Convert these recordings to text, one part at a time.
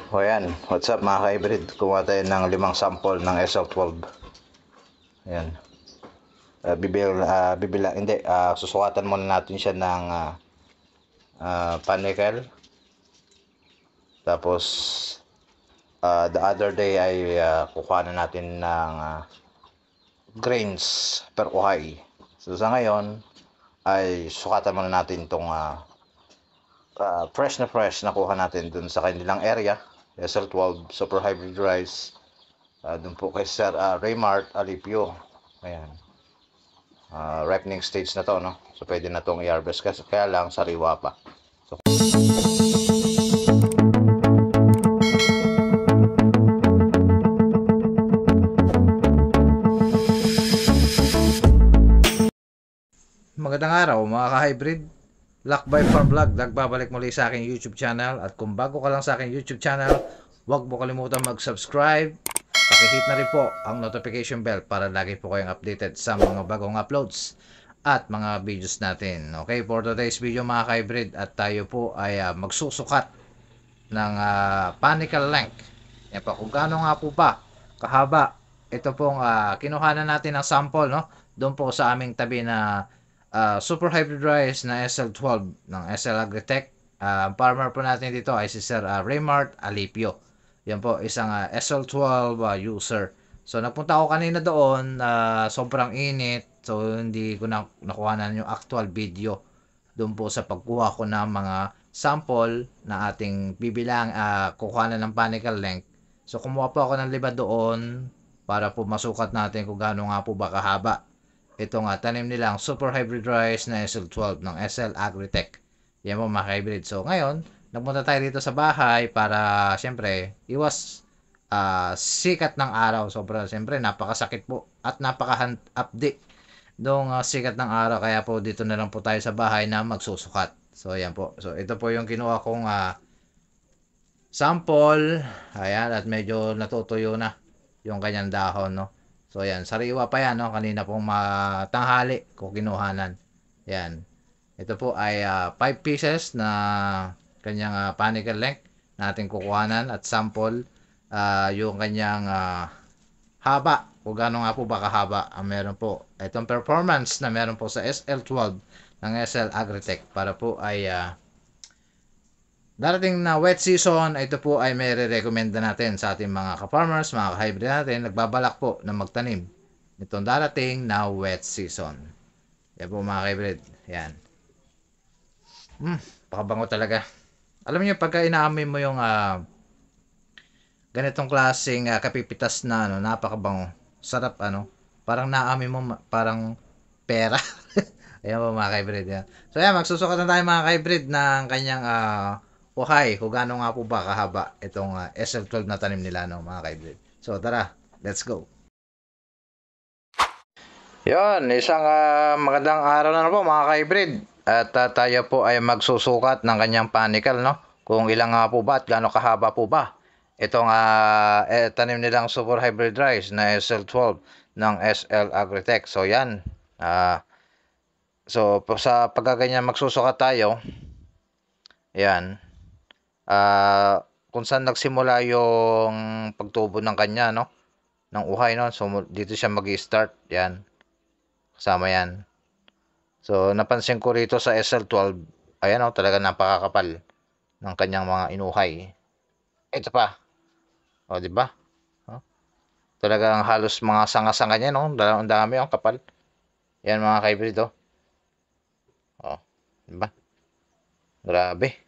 O yan, what's up mga ka-hybrid? Kumuha tayo ng 5 sample ng SL12. Ayan. Susukatan muna natin siya ng panicle. Tapos, the other day ay kukuha na natin ng grains per uhay. So sa ngayon, ay sukatan muna natin itong fresh na kuha natin dun sa kanilang area. SL12 Super Hybrid Rice. Dun po kay Sir Raymart Alipio. Ayan. Ripening stage na to, no? So pwede na tong i-harvest kasi kaya lang sariwa pa. So, magandang araw mga ka-hybrid. Lakbay Farm Vlog, nagbabalik muli sa aking YouTube channel. At kung bago ka lang sa aking YouTube channel, huwag mo kalimutan mag-subscribe. Pakihit na rin po ang notification bell para lagi po kayong updated sa mga bagong uploads at mga videos natin. Okay, for today's video mga ka-hybrid, at tayo po ay magsusukat ng panicle length. Yan po, kung gaano nga po ba kahaba. Ito pong kinuhanan natin ng sample, no? Doon po sa aming tabi na Super Hybrid Rice na SL12 ng SL Agritech. Ang farmer po natin dito ay si Sir Raymart Alipio. Yan po, isang SL12 user. So nagpunta ako kanina doon, sobrang init. So hindi ko na nakuha yung actual video doon po sa pagkuha ko ng mga sample na ating bibilang kukuha na ng panicle length. So kumuha po ako ng 5 doon para po masukat natin kung gaano nga po ba kahaba itong tanim nilang Super Hybrid Rice na SL12 ng SL Agritech. Yan po mga hybrid. So ngayon, nagpunta tayo dito sa bahay para siyempre iwas sikat ng araw. Sobrang siyempre napakasakit po at napaka-update nung sikat ng araw. Kaya po dito na lang po tayo sa bahay na magsusukat. So ayan po. So ito po yung kinuha kong sample. Ayan, at medyo natutuyo na yung kanyang dahon, no. So ayan, sariwa pa yan, no? Kanina pong matanghali ko kinuhanan. Yan. Ito po ay 5 pieces na kanyang panicle length na ating kukuhanan at sample yung kanyang haba. Kung gaano nga po ba kahaba ang meron po. Itong performance na meron po sa SL12 ng SL Agritech para po ay darating na wet season. Ito po ay may re-recommenda natin sa ating mga ka-farmers, mga ka-hybrid natin, nagbabalak po na magtanim nitong darating na wet season. Yan po mga ka-hybrid. Yan. Pakabango talaga. Alam niyo, pagka inaamin mo yung ganitong klaseng kapipitas na napakabango. Sarap, parang naamin mo parang pera. Ayan po mga ka-hybrid. Yan. So yan, magsusukat na tayo mga ka-hybrid ng kanyang uhay, kung gaano nga po ba kahaba itong SL12 na tanim nila, no, mga ka-hybrid. So tara, let's go. Yon, isang magandang araw na po mga ka-hybrid. At tayo po ay magsusukat ng kanyang panicle, no? Kung ilang nga po ba at gaano kahaba po ba itong tanim nilang Super Hybrid Rice na SL12 ng SL Agritech. So yan. So sa pagkaganyan magsusukat tayo. Yan. Kung saan nagsimula yung pagtubo ng kanya, no, ng uhay, no. So dito siya magi-start. Yan, kasama yan. So napansin ko rito sa SL12, ayan, no, talaga napakakapal ng kanyang mga inuhay. Ito pa, o di ba, talagang halos mga sanga-sanga niya, no, ang dami, ang kapal. Yan mga ka-hybrid, di ba, grabe.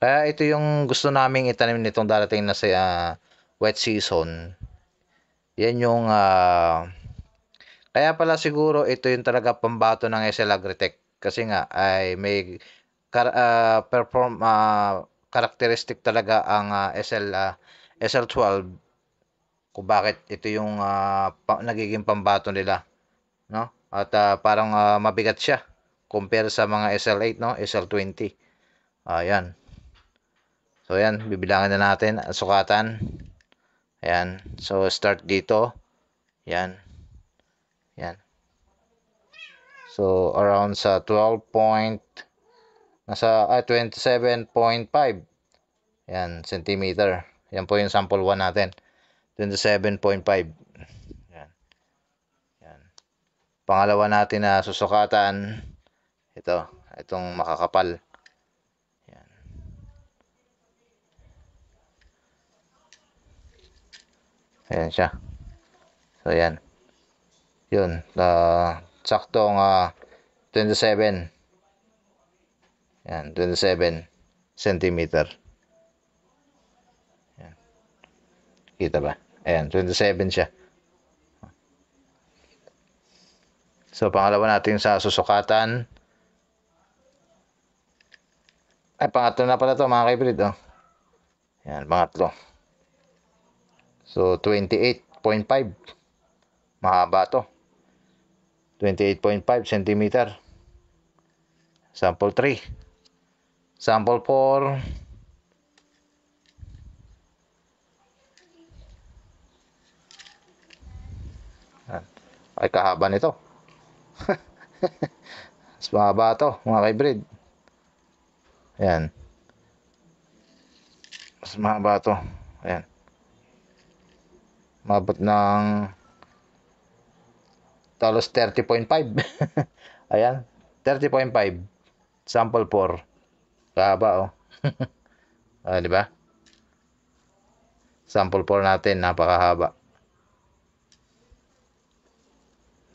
Kaya ito yung gusto naming itanim nitong darating na sa wet season. Yan yung kaya pala siguro ito yung talaga pambato ng SL Agritech. Kasi nga ay may characteristic talaga ang SL12 kung bakit ito yung nagiging pambato nila, no? At parang mabigat siya compare sa mga SL8, no, SL20. Ayan. So ayan, bibilangin na natin, sukatan. Ayan. So start dito. Ayan. Ayan. So around sa 27.5. Ayan, centimeter. Yan po yung sample 1 natin. 27.5. Yan. Yan. Pangalawa natin na susukatan, itong makakapal. Yan. Ayan siya. So, yan. Yun. Saktong 27. Yan, 27 cm. Yan. Kita ba? Ayan, 27 siya. So, pangalawa natin sa susukatan. Ay, pangatlo na pala to mga kaibrid. Oh. Yan, pangatlo. So, 28.5. Mahaba to. 28.5 cm. Sample 3. Sample 4. Ay, kahaba nito. Mas mahaba to, mga kaibrid. Ayan. Mas mahaba to. Ayan. Mabot ng talos 30.5. Ayan. 30.5. Sample 4. Kahaba, oh. Di ba? Sample 4 natin, napakahaba.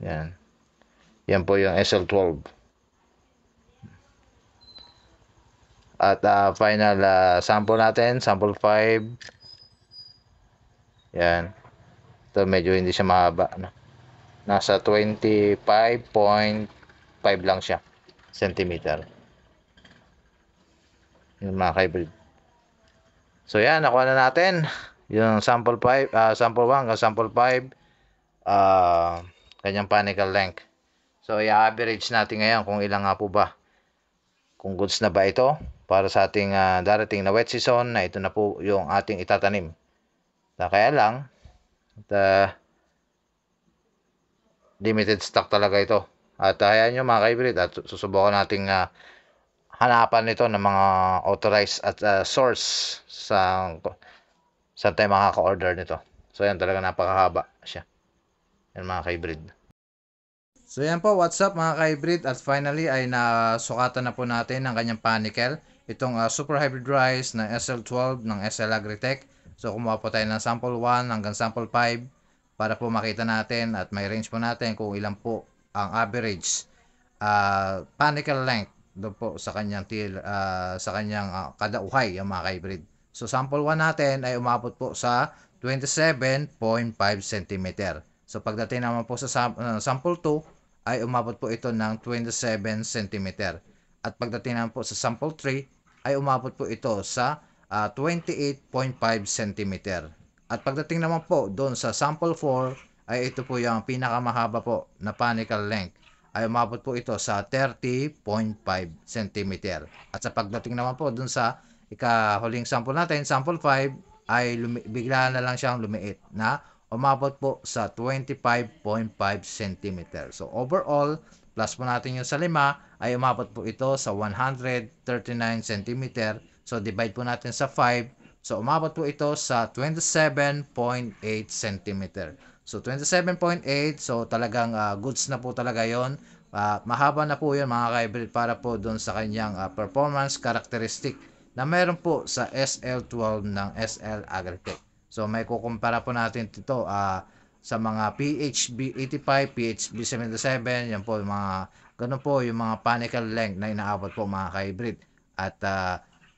Yan. Yan po yung SL12. At final sample natin, sample 5. Yan. Ito medyo hindi siya mahaba, no? Nasa 25.5 lang siya centimeter. Yung mga kaibrid. So yan, nakuha na natin yung sample 5, sample 1 hanggang sample 5, kanyang panicle length. So i-average natin ngayon kung ilang nga po ba, kung goods na ba ito para sa ating darating na wet season, na ito na po yung ating itatanim. Kaya lang limited stock talaga ito. At ayan nyo mga kaibrid, at susubukan nating hanapan nito ng mga authorized at source sa tayo makaka-order nito. So yan, talaga napakahaba siya. Yan mga kaibrid. So yan po, what's up mga ka-hybrid, at finally ay nasukatan na po natin ang kanyang panicle, itong super hybrid rice na SL12 ng SL Agritech. So kumuha po tayo ng sample 1 hanggang sample 5 para po makita natin at may range po natin kung ilan po ang average panicle length doon po sa kanyang kadauhay, yung mga ka-hybrid. So sample 1 natin ay umabot po sa 27.5 cm. So pagdating naman po sa sample 2 ay umabot po ito ng 27 cm. At pagdating naman po sa sample 3 ay umabot po ito sa 28.5 cm. At pagdating naman po doon sa sample 4 ay ito po yung pinakamahaba po na panicle length, ay umabot po ito sa 30.5 cm. At sa pagdating naman po doon sa ikahuling sample natin, sample 5, ay bigla na lang siyang lumiit na umabot po sa 25.5 cm. So overall, plus po natin yung sa 5, ay umabot po ito sa 139 cm. So divide po natin sa 5. So umabot po ito sa 27.8 cm. So 27.8, so talagang goods na po talaga yon. Mahaba na po yun mga ka-hybrid para po doon sa kanyang performance characteristic na meron po sa SL12 ng SL Agritech. So may kukumpara po natin ito sa mga PHB 85, PHB 77, yan po yung mga ganun po yung mga panicle length na inaabot po mga ka-hybrid. At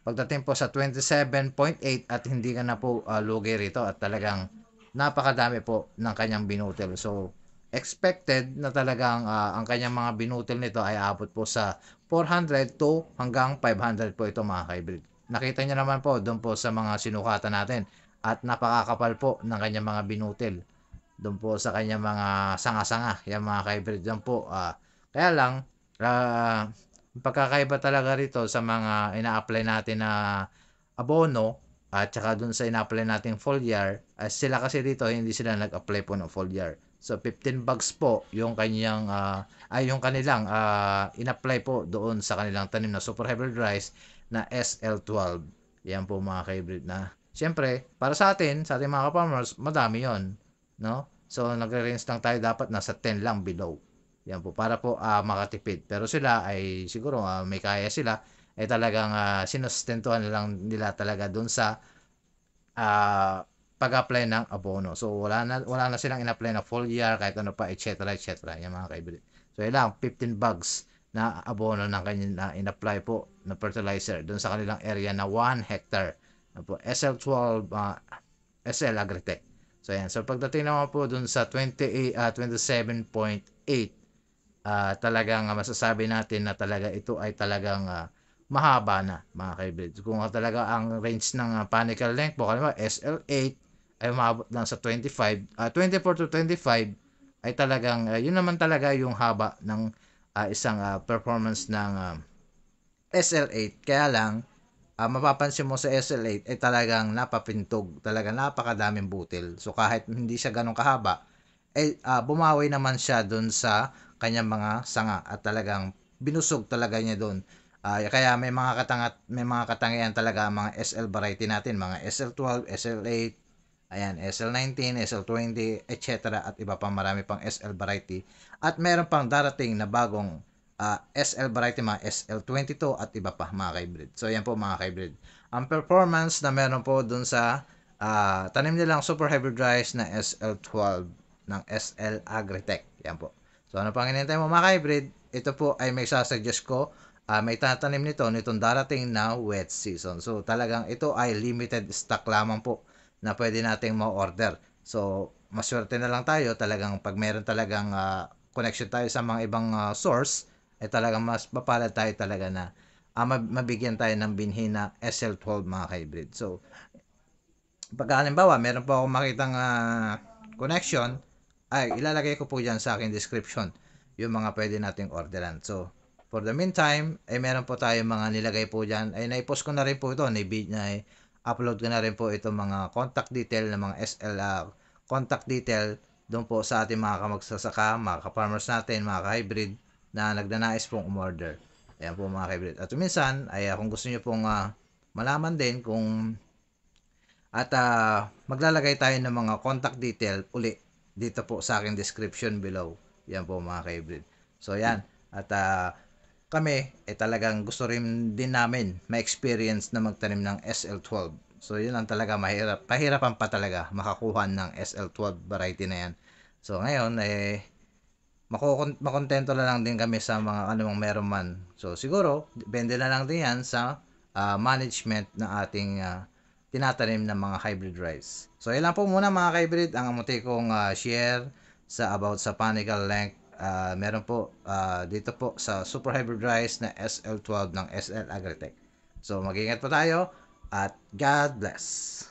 pagdating po sa 27.8 at hindi ka na po lugi rito at talagang napakadami po ng kanyang binutil. So expected na talagang ang kanyang mga binutil nito ay abot po sa 400 to hanggang 500 po ito mga ka-hybrid. Nakita niyo naman po doon po sa mga sinukatan natin at napakakapal po ng kanyang mga binutil doon po sa kanyang mga sanga-sanga, yung mga ka-hybrid doon po. Kaya lang pagkakaiba talaga rito sa mga ina-apply natin na abono at saka dun sa ina-apply nating foliar, sila kasi dito hindi sila nag-apply po ng foliar. So 15 bags po yung kanyang yung kanilang in-apply po doon sa kanilang tanim na super hybrid rice na SL12. Yan po mga ka-hybrid na Siyempre, para sa atin, sa ating mga farmers, madami yon, no? So, nagre-range lang tayo dapat nasa 10 lang below. Yan po, para po makatipid. Pero sila ay siguro may kaya sila, ay talagang sinustentuhan lang nila talaga dun sa pag-apply ng abono. So, wala na silang in-apply na foliar, kahit ano pa, etc. etc. Yan mga kaibrid. So, yun lang, 15 bags na abono ng kanyang na in-apply po na fertilizer doon sa kanilang area na 1 hectare. Po, SL12 SL Agritech. So, yan. So, pagdating naman po doon sa 27.8, talagang masasabi natin na talaga ito ay talagang mahaba na mga kaibrid. Kung talaga ang range ng panicle length po, kalima SL8 ay umabot lang sa 24 to 25 ay talagang yun naman talaga yung haba ng isang performance ng SL8. Kaya lang mapapansin mo sa SL8 ay talagang napapintog, talaga napakadaming butil. So kahit hindi siya ganun kahaba, bumawi naman siya doon sa kanyang mga sanga at talagang binusog talaga niya doon. Kaya may mga katangian talaga mga SL variety natin, mga SL12, SL8, ayan, SL19, SL20, etc. at iba pang marami pang SL variety. At meron pang darating na bagong SL variety, mga SL22 at iba pa mga kaibrid. So yan po mga kaibrid. Ang performance na meron po dun sa tanim nilang super hybrid rice na SL12 ng SL Agritech. Yan po. So ano pang hinihintay mo mga kaibrid? Ito po ay may sasuggest ko. May tatanim nitong darating na wet season. So talagang ito ay limited stock lamang po na pwede nating ma-order. So maswerte na lang tayo talagang pag meron talagang connection tayo sa mga ibang source ay talagang mas mapalad tayo talaga na mabigyan tayo ng binhi na SL12 mga hybrid. So pag halimbawa meron po akong makitang connection, ay ilalagay ko po dyan sa aking description yung mga pwede nating orderan. So for the meantime, ay meron po tayo mga nilagay po dyan. Ay naipost ko na rin po ito. Upload ko na rin po itong mga contact detail ng mga SL contact detail doon po sa ating mga kamagsasaka, mga ka-farmers natin, mga ka-hybrid na nagnanais pong umorder. Ayan po mga ka-hybrid. At minsan, ay kung gusto niyo pong malaman din kung at maglalagay tayo ng mga contact detail uli dito po sa aking description below. Yan po mga ka-hybrid. So yan. At kami talagang gusto rin din namin ma-experience na magtanim ng SL12. So yun lang talaga mahirap. Pahirapan pa talaga makakuha ng SL12 variety na yan. So ngayon makontento na lang din kami sa mga anumang meron man. So siguro depende na lang din yan sa management ng ating tinatanim ng mga hybrid rice. So yun lang po muna mga hybrid ang amuti kong share sa about sa panicle length. Meron po dito po sa super hybrid rice na SL12 ng SL Agritech. So mag-ingat po tayo at God bless.